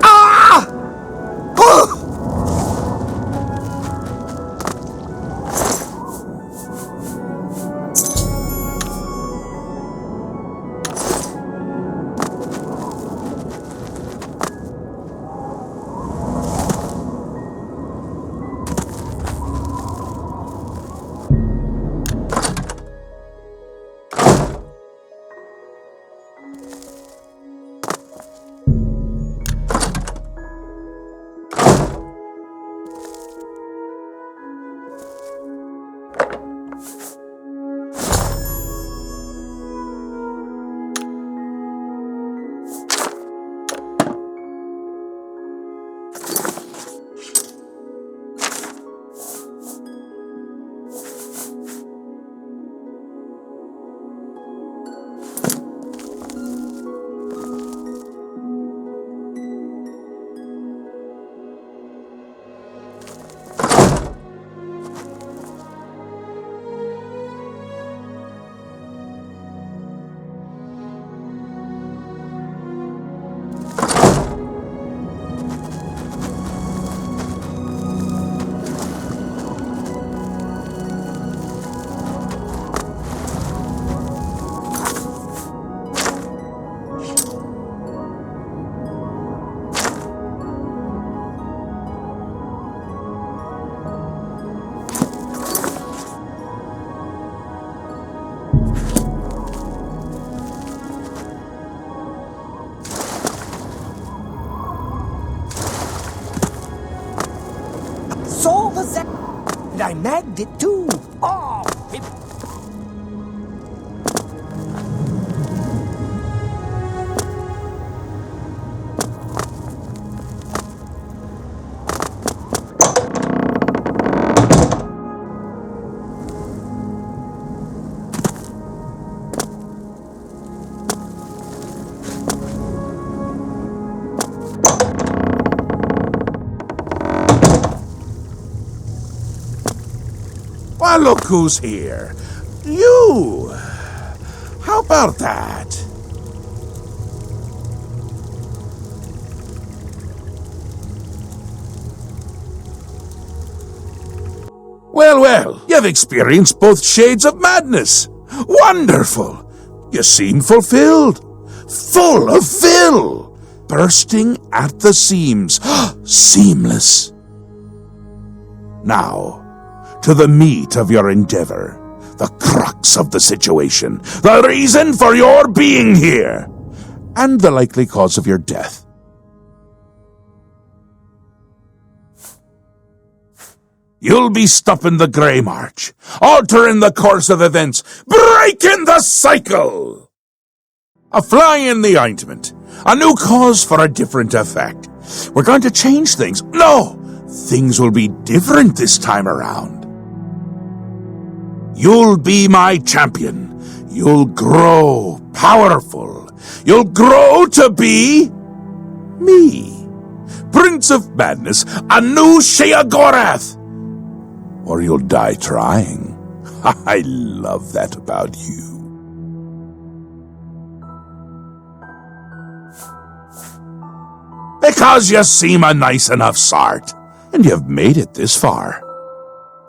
Ah! Oh! So was that. And I magged it too. Oh, it... Well, look who's here. You! How about that? Well, you've experienced both shades of madness. Wonderful! You seem fulfilled. Full of fill. Bursting at the seams. Seamless. Now, to the meat of your endeavor, the crux of the situation, the reason for your being here, and the likely cause of your death. You'll be stopping the Grey March, altering the course of events, breaking the cycle! A fly in the ointment, a new cause for a different effect. We're going to change things. No! Things will be different this time around. You'll be my champion. You'll grow powerful. You'll grow to be me. Prince of Madness, a new Sheogorath. Or you'll die trying. I love that about you. Because you seem a nice enough sort, and you've made it this far.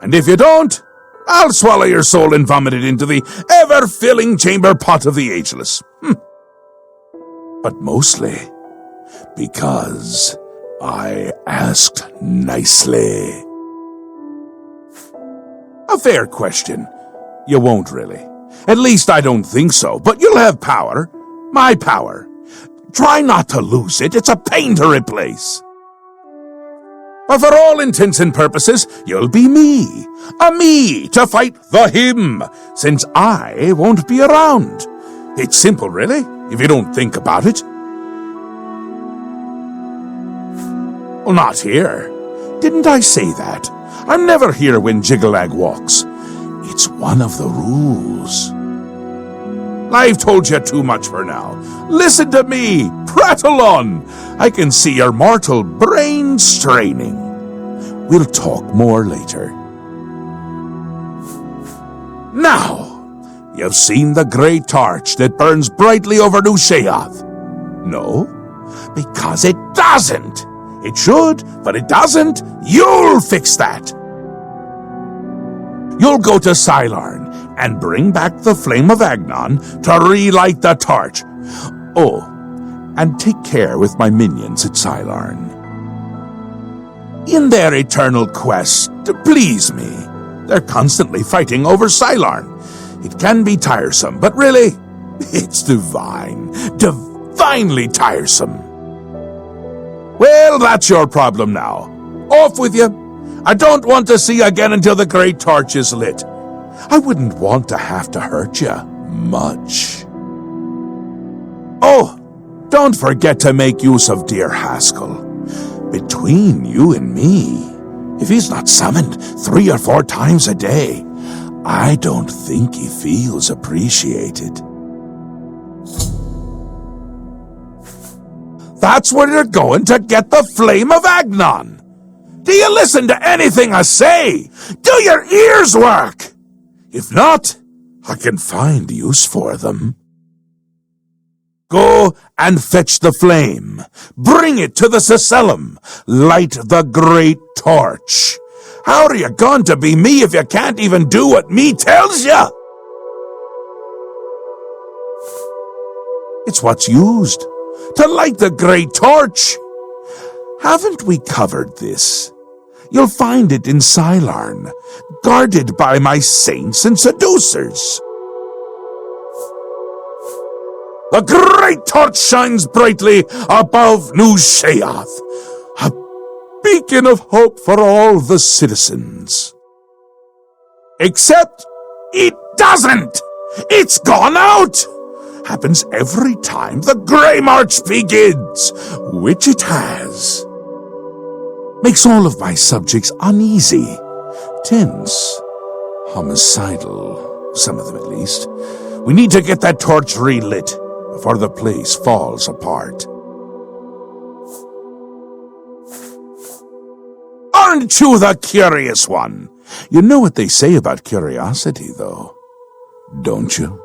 And if you don't, I'll swallow your soul and vomit it into the ever-filling chamber pot of the ageless. But mostly because I asked nicely. A fair question. You won't really. At least I don't think so, but you'll have power. My power. Try not to lose it. It's a pain to replace. But for all intents and purposes, you'll be me. A me to fight the him, since I won't be around. It's simple, really, if you don't think about it. Well, not here. Didn't I say that? I'm never here when Jiggalag walks. It's one of the rules. I've told you too much for now. Listen to me. Prattle on. I can see your mortal brain straining. We'll talk more later. Now, you've seen the great torch that burns brightly over New Sheoth. No? Because it doesn't. It should, but it doesn't. You'll fix that. You'll go to Cylarn and bring back the flame of Agnon to relight the torch. Oh, and take care with my minions at Cylarn. In their eternal quest to please me, they're constantly fighting over Cylarn. It can be tiresome, but really, it's divinely tiresome. Well, that's your problem now. Off with you. I don't want to see you again until the great torch is lit. I wouldn't want to have to hurt you much. Oh, don't forget to make use of dear Haskell. Between you and me, if he's not summoned 3 or 4 times a day, I don't think he feels appreciated. That's where you're going to get the flame of Agnon. Do you listen to anything I say? Do your ears work? If not, I can find use for them. Go and fetch the flame. Bring it to the Cecellum. Light the great torch. How are you going to be me if you can't even do what me tells you? It's what's used to light the great torch. Haven't we covered this? You'll find it in Cylarn, guarded by my saints and seducers. The great torch shines brightly above New Sheath, a beacon of hope for all the citizens. Except it doesn't! It's gone out! Happens every time the Grey March begins, which it has. Makes all of my subjects uneasy, tense, homicidal, some of them at least. We need to get that torch relit before the place falls apart. Aren't you the curious one? You know what they say about curiosity, though, don't you?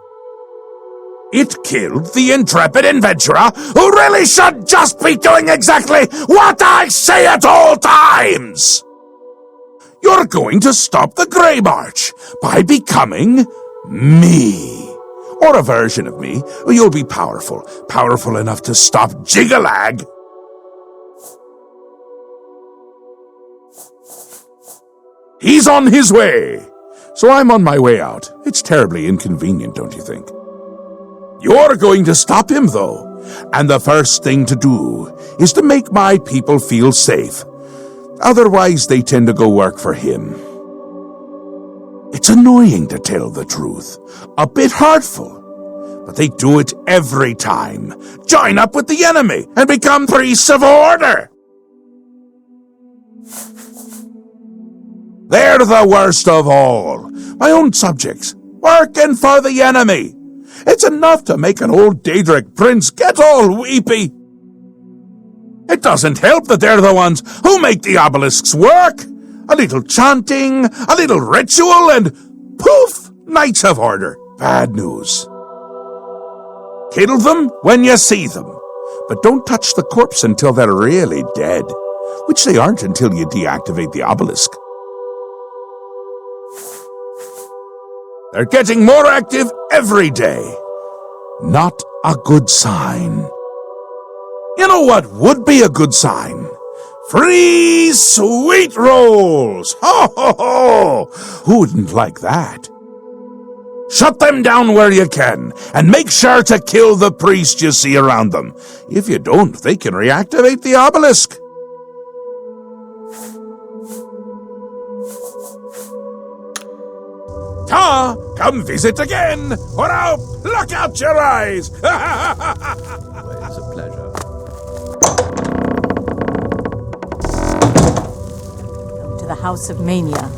It killed the intrepid adventurer who really should just be doing exactly what I say at all times! You're going to stop the Grey March by becoming me. Or a version of me. You'll be powerful enough to stop Jigalag. He's on his way, so I'm on my way out. It's terribly inconvenient, don't you think? You're going to stop him, though, and the first thing to do is to make my people feel safe. Otherwise, they tend to go work for him. It's annoying, to tell the truth, a bit hurtful, but they do it every time. Join up with the enemy and become priests of order. They're the worst of all. My own subjects, working for the enemy. It's enough to make an old Daedric prince get all weepy. It doesn't help that they're the ones who make the obelisks work. A little chanting, a little ritual, and poof, Knights of Order. Bad news. Kill them when you see them, but don't touch the corpse until they're really dead, which they aren't until you deactivate the obelisk. They're getting more active every day. Not a good sign. You know what would be a good sign? Free sweet rolls! Ho, ho, ho! Who wouldn't like that? Shut them down where you can, and make sure to kill the priest you see around them. If you don't, they can reactivate the obelisk. Ta! Come visit again, or I'll pluck out your eyes! It's a pleasure. To the House of Mania.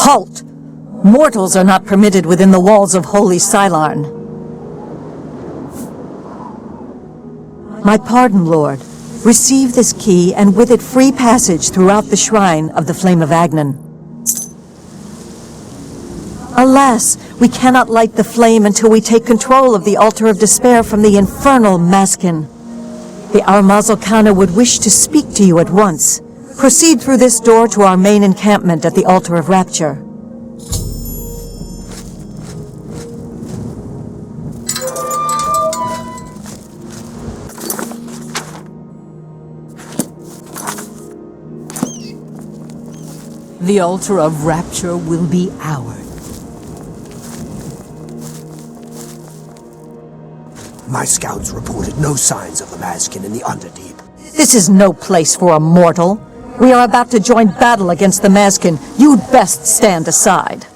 Halt! Mortals are not permitted within the walls of Holy Cylarn. My pardon, Lord. Receive this key, and with it free passage throughout the shrine of the Flame of Agnan. Alas, we cannot light the flame until we take control of the Altar of Despair from the infernal Maskin. The Armazal would wish to speak to you at once. Proceed through this door to our main encampment at the Altar of Rapture. The Altar of Rapture will be ours. My scouts reported no signs of the Maskin in the Underdeep. This is no place for a mortal. We are about to join battle against the Maskin. You'd best stand aside.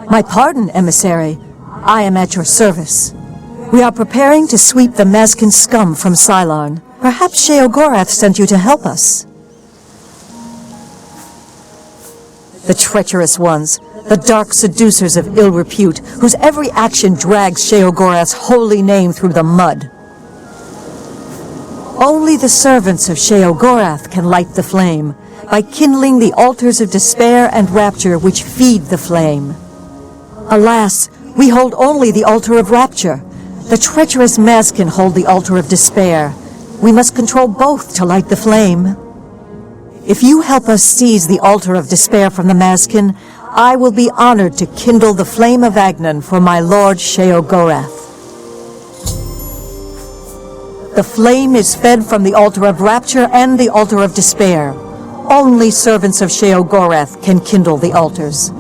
My pardon, emissary. I am at your service. We are preparing to sweep the Maskin scum from Cylarn. Perhaps Sheogorath sent you to help us. The treacherous ones, the dark seducers of ill repute, whose every action drags Sheogorath's holy name through the mud. Only the servants of Sheogorath can light the flame, by kindling the altars of despair and rapture which feed the flame. Alas, we hold only the altar of rapture. The treacherous Maskin hold the altar of despair. We must control both to light the flame. If you help us seize the altar of despair from the Maskin, I will be honored to kindle the flame of Agnan for my lord Sheogorath. The flame is fed from the altar of rapture and the altar of despair. Only servants of Sheogorath can kindle the altars.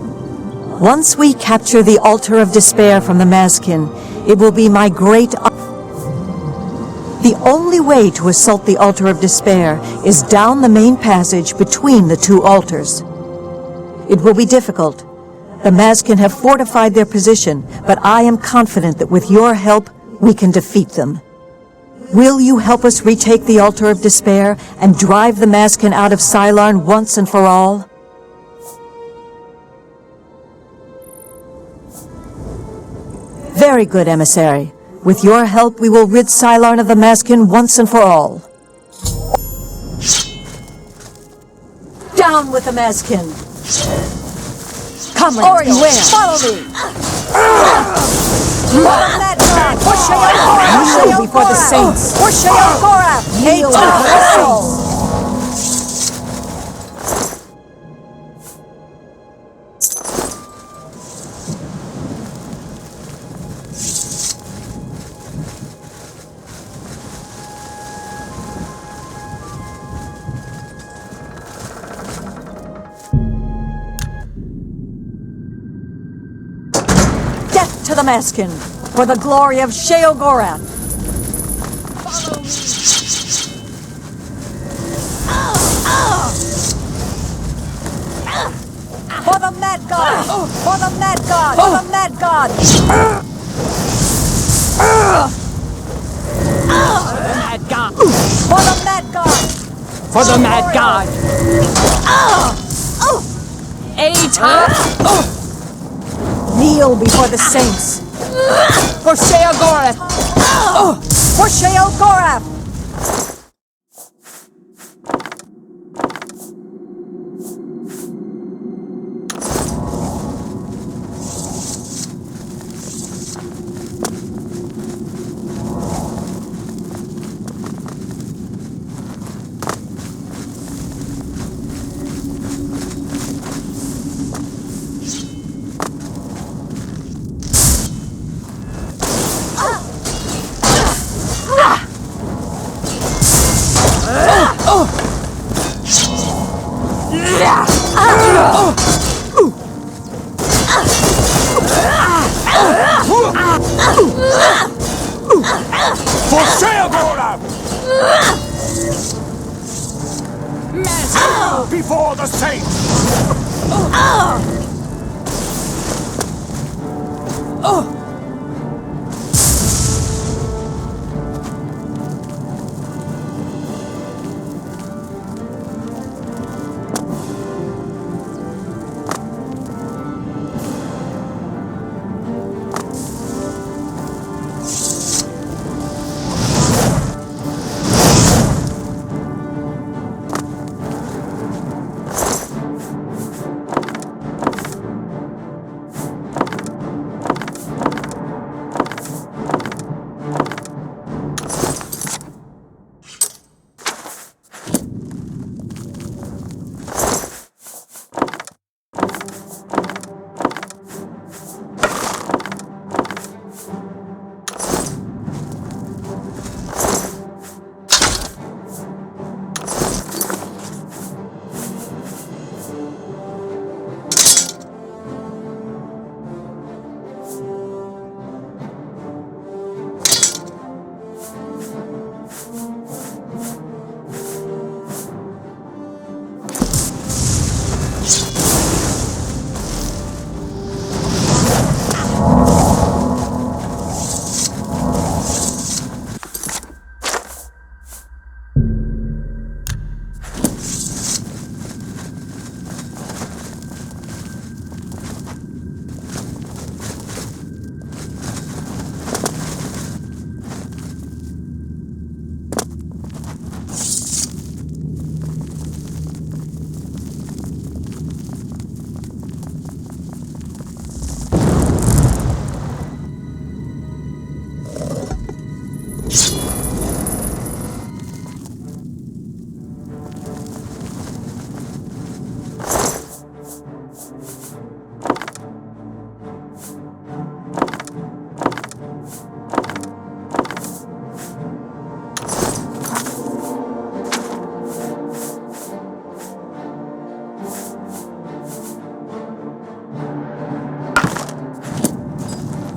Once we capture the altar of despair from the Maskin, it will be my great honor. The only way to assault the altar of despair is down the main passage between the two altars. It will be difficult. The Maskin have fortified their position, but I am confident that with your help, we can defeat them. Will you help us retake the altar of despair and drive the Maskin out of Cylarn once and for all? Very good, emissary. With your help, we will rid Cylarn of the Maskin once and for all. Down with the Maskin! Come, Oriel, follow me! Kneel before the saints! For Sheogorath! Kneel before the saints! Death to the Maskin, for the glory of Sheogorath! For the Mad God! For the Mad God! For the Mad God! Mad God! For the Mad God! For the Mad God! A-top! Kneel before the saints! For Sheogorath! For Sheogorath! For Sheogorath! Before the saints!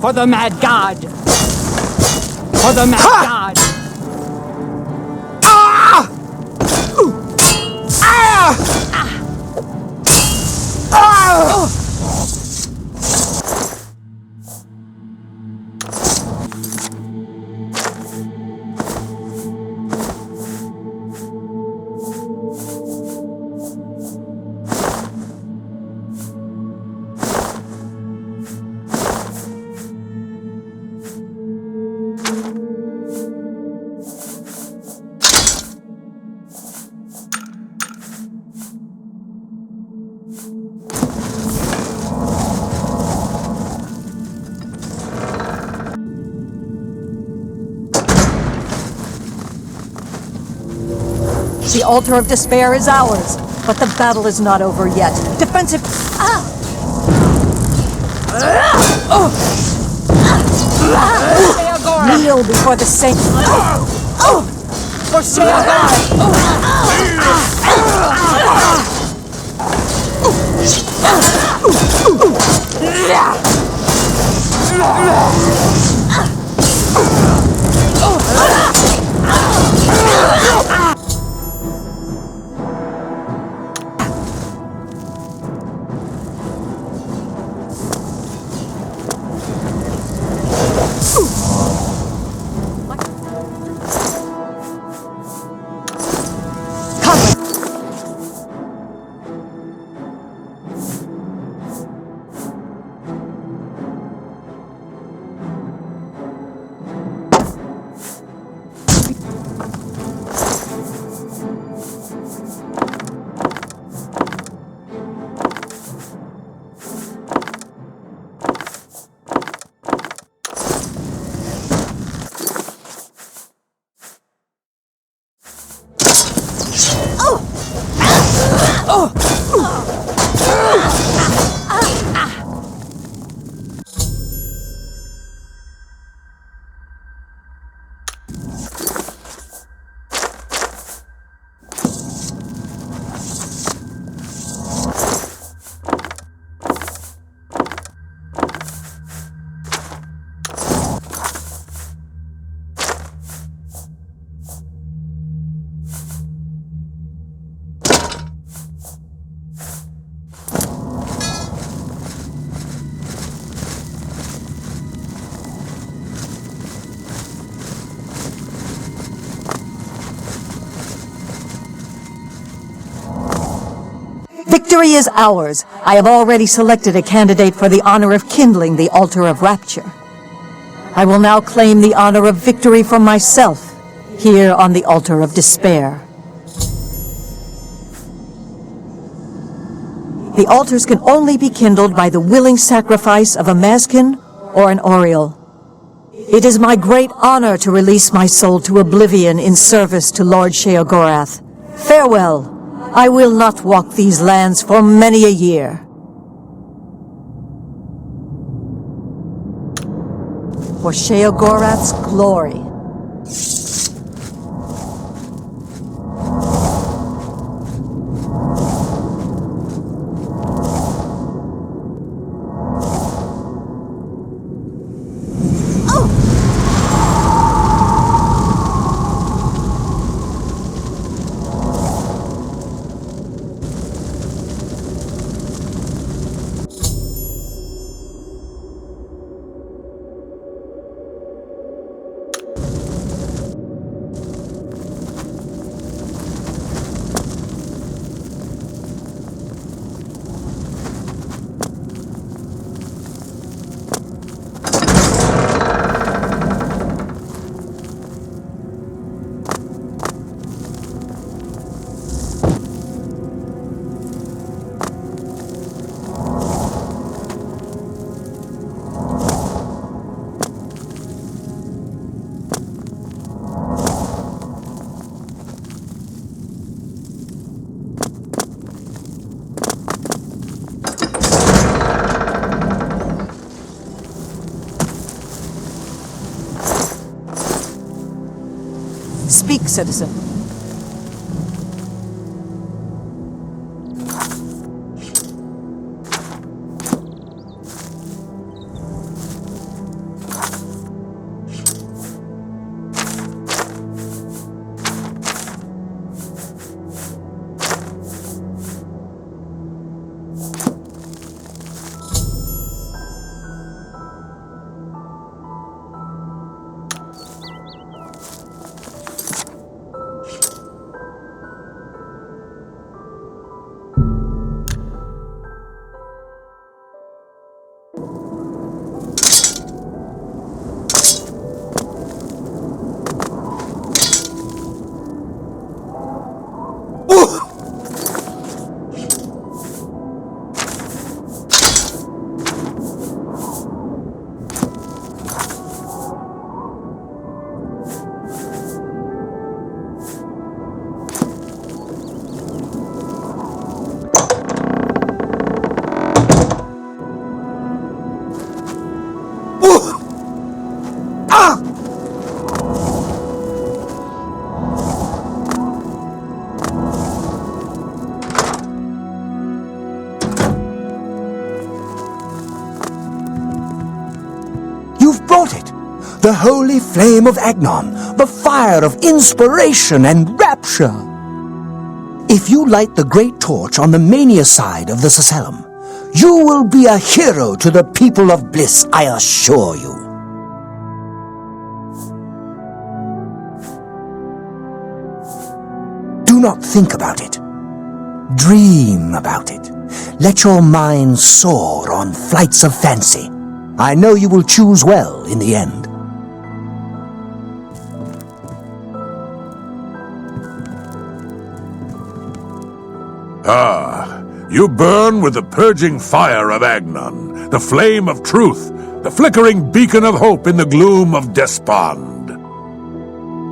For the mad god! For the mad god! The altar of despair is ours, but the battle is not over yet. Defensive... Kneel before the saint... For Sheogorath! Victory is ours. I have already selected a candidate for the honor of kindling the altar of rapture. I will now claim the honor of victory for myself, here on the altar of despair. The altars can only be kindled by the willing sacrifice of a Mazkin or an Oriole. It is my great honor to release my soul to Oblivion in service to Lord Sheogorath. Farewell. I will not walk these lands for many a year. For Sheogorath's glory. Speak, citizen. Brought it. The holy flame of Agnon, the fire of inspiration and rapture. If you light the great torch on the mania side of the Sacellum, you will be a hero to the people of bliss, I assure you. Do not think about it. Dream about it. Let your mind soar on flights of fancy. I know you will choose well in the end. Ah, you burn with the purging fire of Agnon, the flame of truth, the flickering beacon of hope in the gloom of despond.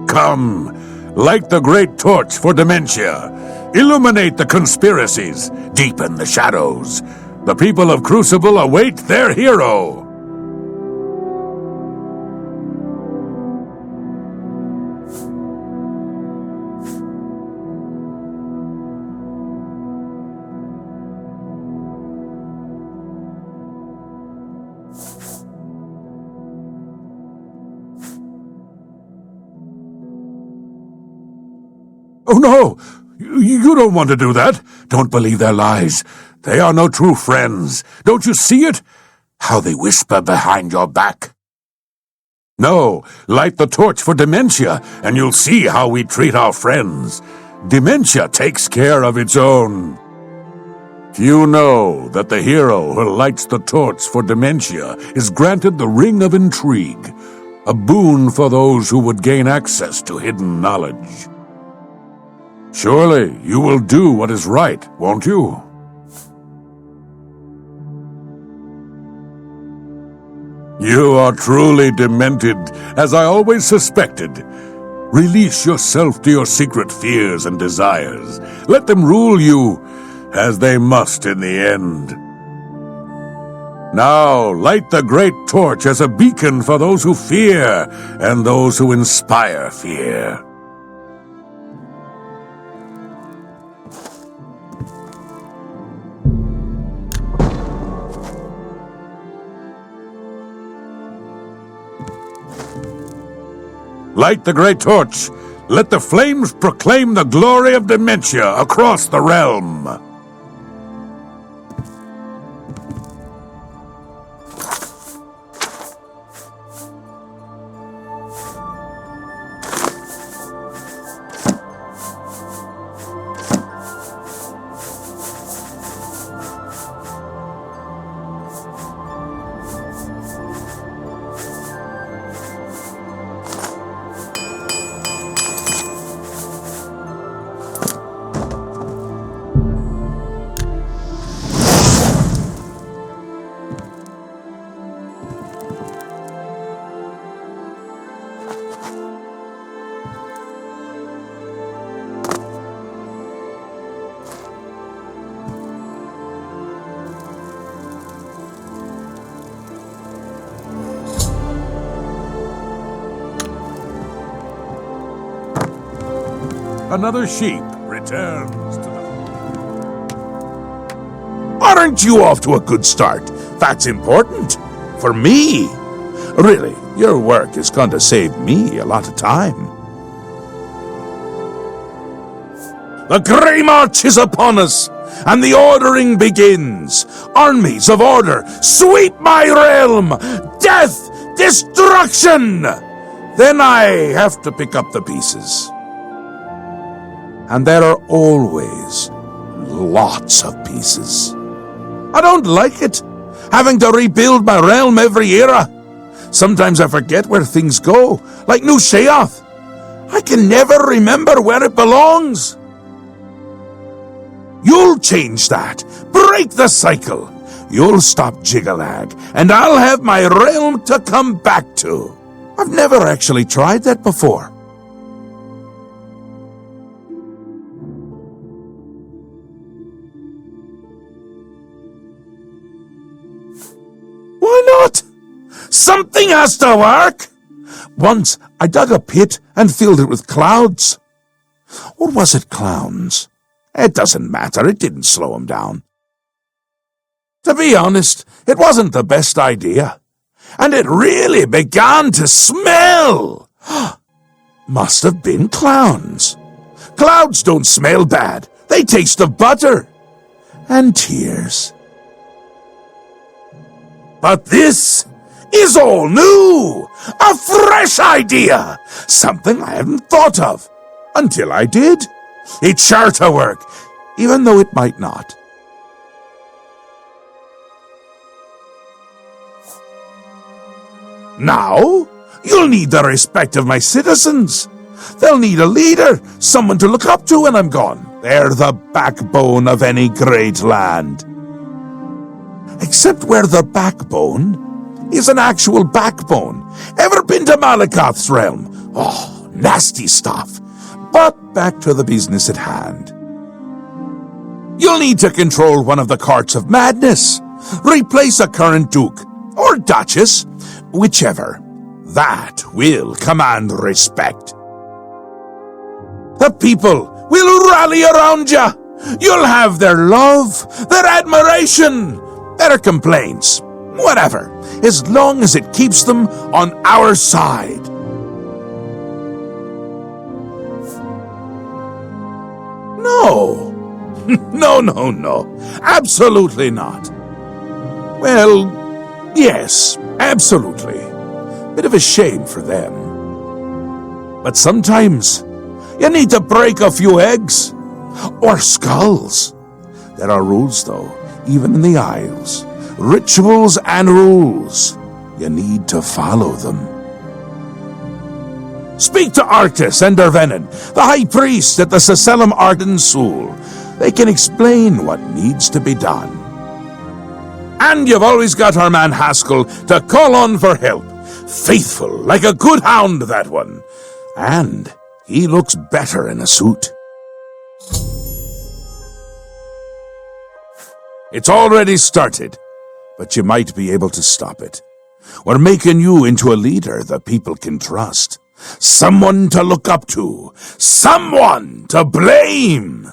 Come, light the great torch for dementia, illuminate the conspiracies, deepen the shadows. The people of Crucible await their hero. Oh, no! You don't want to do that. Don't believe their lies. They are no true friends. Don't you see it? How they whisper behind your back. No, light the torch for dementia, and you'll see how we treat our friends. Dementia takes care of its own. Few know that the hero who lights the torch for dementia is granted the Ring of Intrigue, a boon for those who would gain access to hidden knowledge. Surely you will do what is right, won't you? You are truly demented, as I always suspected. Release yourself to your secret fears and desires. Let them rule you, as they must in the end. Now, light the great torch as a beacon for those who fear and those who inspire fear. Light the great torch. Let the flames proclaim the glory of dementia across the realm. Another sheep returns to the... Aren't you off to a good start? That's important. For me. Really, your work is going to save me a lot of time. The Grey March is upon us, and the ordering begins. Armies of order, sweep my realm! Death! Destruction! Then I have to pick up the pieces. And there are always lots of pieces. I don't like it, having to rebuild my realm every era. Sometimes I forget where things go, like New Sheoth. I can never remember where it belongs. You'll change that. Break the cycle. You'll stop Jiggalag, and I'll have my realm to come back to. I've never actually tried that before. Why not? Something has to work. Once I dug a pit and filled it with clouds. Or was it clowns? It doesn't matter. It didn't slow him down. To be honest, it wasn't the best idea. And it really began to smell. Must have been clowns. Clouds don't smell bad. They taste of butter. And tears. But this is all new! A fresh idea! Something I hadn't thought of. Until I did. It's sure to work, even though it might not. Now, you'll need the respect of my citizens. They'll need a leader, someone to look up to when I'm gone. They're the backbone of any great land. Except where the backbone is an actual backbone. Ever been to Malakoth's realm? Oh, nasty stuff. But back to the business at hand. You'll need to control one of the carts of madness. Replace a current duke, or duchess, whichever. That will command respect. The people will rally around you. You'll have their love, their admiration, their complaints, whatever, as long as it keeps them on our side. No. No. Absolutely not. Well, yes, absolutely. Bit of a shame for them. But sometimes you need to break a few eggs or skulls There are rules, though, even in the Isles. Rituals and rules. You need to follow them. Speak to Arctis and Dervenin, the High Priest at the Sacellum Arden Sul. They can explain what needs to be done. And you've always got our man Haskell to call on for help. Faithful, like a good hound, that one. And he looks better in a suit. It's already started, but you might be able to stop it. We're making you into a leader the people can trust. Someone to look up to. Someone to blame.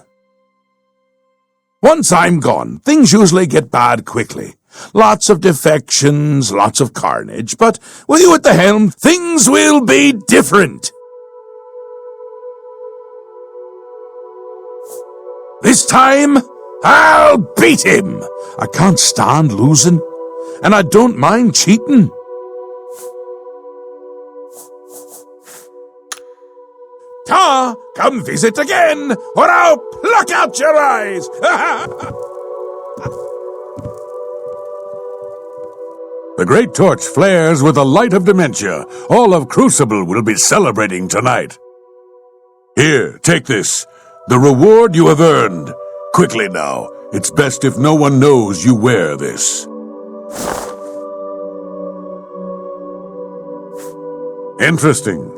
Once I'm gone, things usually get bad quickly. Lots of defections, lots of carnage, but with you at the helm, things will be different. This time, I'll beat him. I can't stand losing, and I don't mind cheating. Ta, come visit again, or I'll pluck out your eyes. The great torch flares with the light of dementia. All of Crucible will be celebrating tonight. Here, take this. The reward you have earned. Quickly now. It's best if no one knows you wear this. Interesting.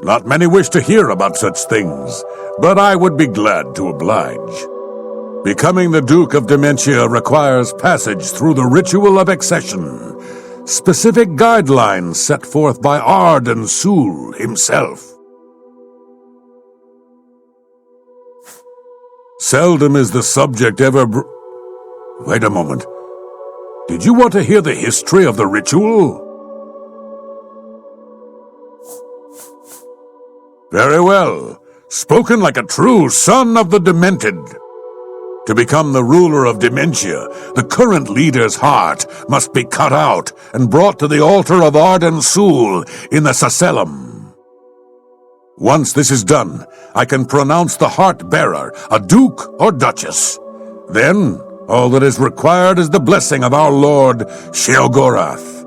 Not many wish to hear about such things, but I would be glad to oblige. Becoming the Duke of Dementia requires passage through the ritual of accession, specific guidelines set forth by Arden Sul himself. Seldom is the subject ever Wait a moment. Did you want to hear the history of the ritual? Very well. Spoken like a true son of the demented. To become the ruler of Dementia, the current leader's heart must be cut out and brought to the altar of Arden Sul in the Sacellum. Once this is done, I can pronounce the heart-bearer a duke or duchess. Then, all that is required is the blessing of our Lord Sheogorath.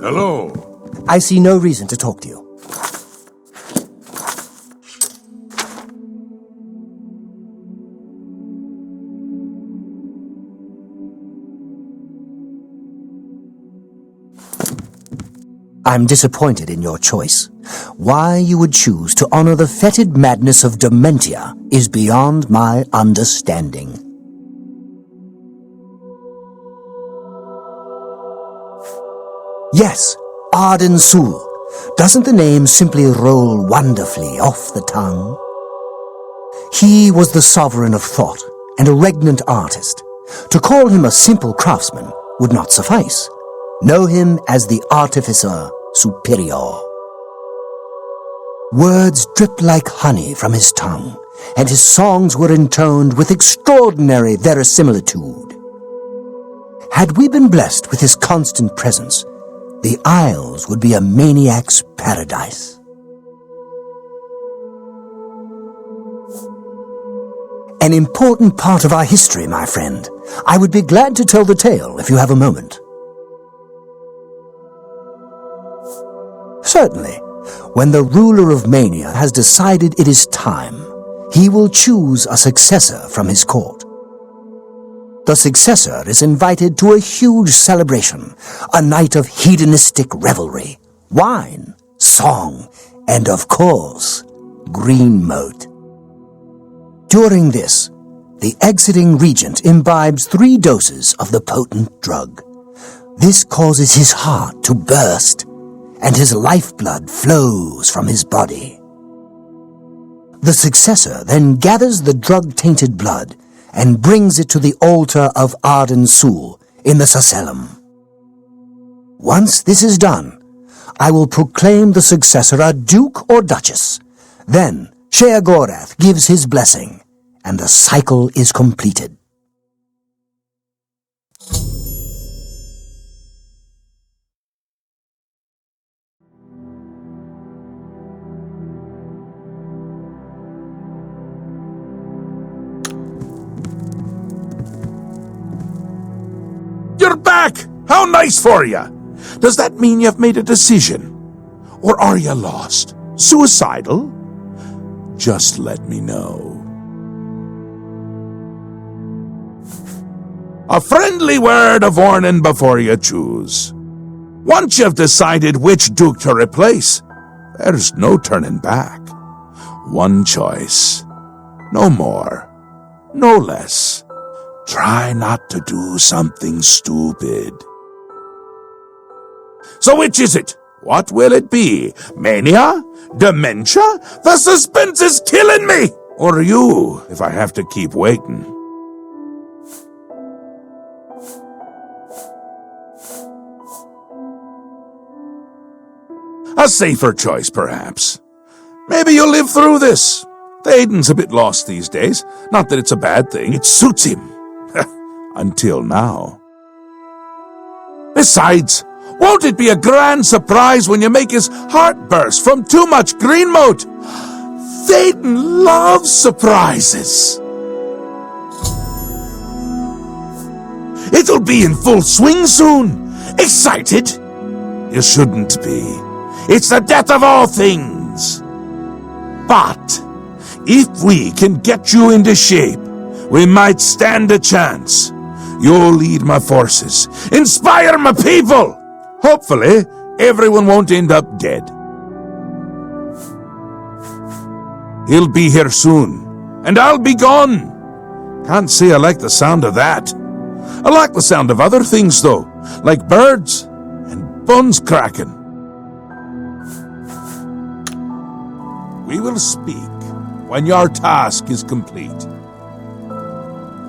Hello. I see no reason to talk to you. I'm disappointed in your choice. Why you would choose to honor the fetid madness of Dementia is beyond my understanding. Yes, Arden Sul. Doesn't the name simply roll wonderfully off the tongue? He was the sovereign of thought and a regnant artist. To call him a simple craftsman would not suffice. Know him as the Artificer Superior. Words dripped like honey from his tongue, and his songs were intoned with extraordinary verisimilitude. Had we been blessed with his constant presence, the Isles would be a maniac's paradise. An important part of our history, my friend. I would be glad to tell the tale if you have a moment. Certainly. When the ruler of Mania has decided it is time, he will choose a successor from his court. The successor is invited to a huge celebration, a night of hedonistic revelry, wine, song, and of course, green moat. During this, the exiting regent imbibes 3 doses of the potent drug. This causes his heart to burst, and his lifeblood flows from his body. The successor then gathers the drug-tainted blood and brings it to the altar of Arden Sul in the Sacellum. Once this is done, I will proclaim the successor a duke or duchess. Then Sheogorath gives his blessing, and the cycle is completed. back! How nice for you! Does that mean you've made a decision? Or are you lost? Suicidal? Just let me know. A friendly word of warning before you choose. Once you've decided which Duke to replace, there's no turning back. One choice. No more. No less. Try not to do something stupid. So which is it? What will it be? Mania? Dementia? The suspense is killing me! Or you, if I have to keep waiting. A safer choice, perhaps. Maybe you'll live through this. Théoden's a bit lost these days. Not that it's a bad thing. It suits him. Until now. Besides, won't it be a grand surprise when you make his heart burst from too much green moat? Théoden loves surprises. It'll be in full swing soon. Excited? You shouldn't be. It's the death of all things. But if we can get you into shape, we might stand a chance. You'll lead my forces, inspire my people. Hopefully, everyone won't end up dead. He'll be here soon, and I'll be gone. Can't say I like the sound of that. I like the sound of other things, though, like birds and bones cracking. We will speak when your task is complete.